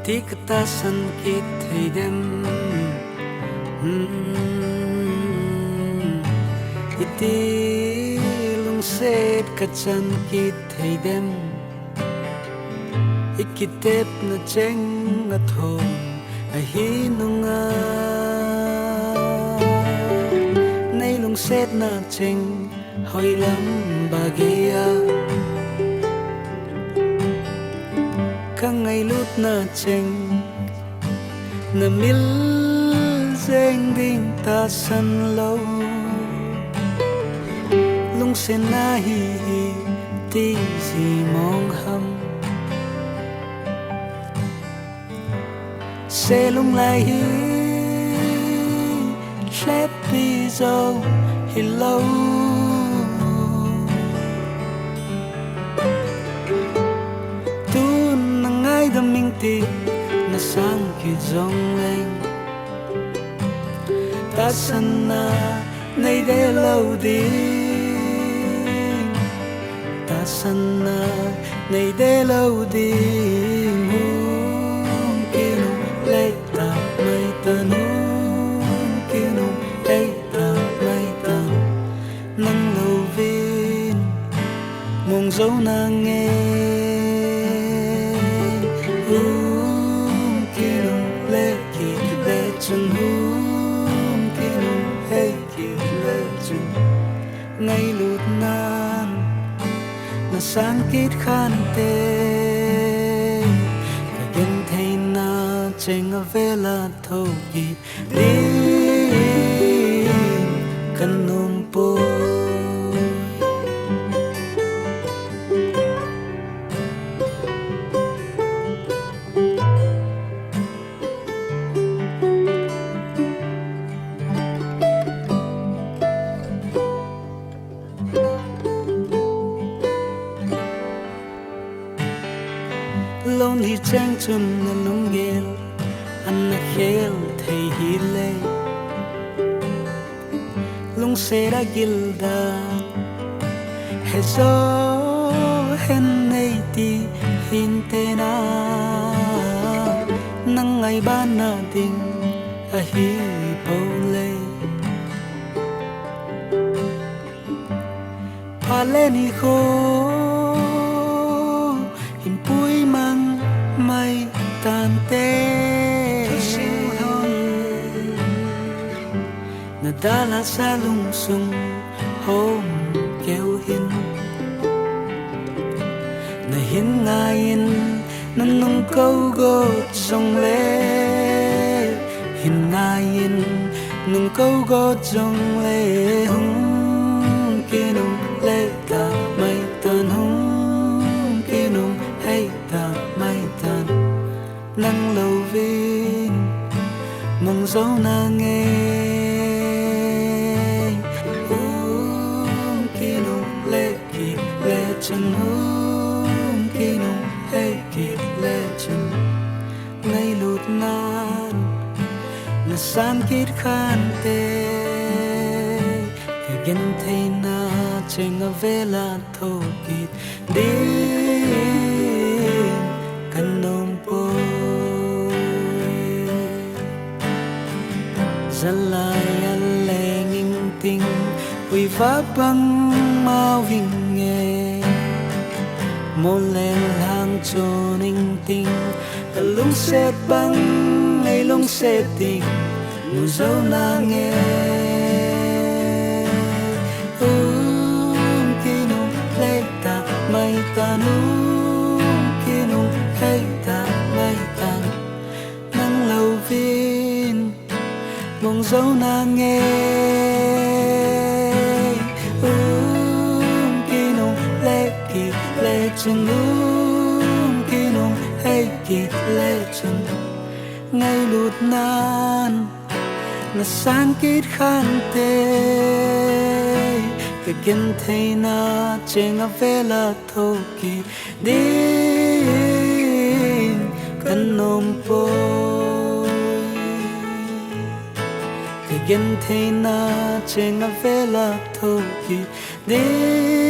Iti katasan kit haydem Iti lungset kachan kit haydem Ikitep na cheng at hon ahinunga Nay lungset na cheng hoy lam bagia Kang ay lut na cheng na mil zeng ding ta san lâu lung sen na hi ti si mong ham se lung lai hi slep pi zo hi lâu đâm minh tì na sang kỳ dòng lên ta sân na nay để lâu đi ta sân na nay để lâu đi hôn kia nụ lấy ta mây ta hôn kia nụ lấy ta mây ta nắng lâu viên mong dấu na nghe chân hôn kia nụ hay kia lệ chân ngay lụt nan na sang kít khan tê cả gen thay na cheng a vela thâu kít đi kan nôm po lôn hi trang chun na lung gel an na khel thei hi le lung se ra gilda he zo hen nei ti hin te na nang ai ban na ding a hi po le pa le ni kho mai tan te na dala sa lung sung hôm kêu hin na hin ngayin na nung câu gót sông lê hin ngayin nung câu gót sông lê hung kia nung lê ta mai tan hung kia nung hay ta mai tan nắng lâu viên mong dấu na nghe kia nung lê kịp lê chân kia nung hay kịp lê chân ngay lụt nan na san kít khan tê cái gen thay na cheng a vela thâu kít đi kan nôm po zalai ale nging ting ui va bang mau ving nghe mo len hang cho ning ting lung set bang ngay lung set ting mu dấu na nghe kia nung lấy ta mai ta nung kia nung hay ta mai ta nắng lâu viên mong dấu na nghe kia nung lê kỳ lê chân kia nung hay kỳ lê chân ngay lụt nan na sang kít khan tê cái gen thay na cheng a vela thâu kỳ đi kan nôm po cái gen thay na cheng a vela thâu kỳ đi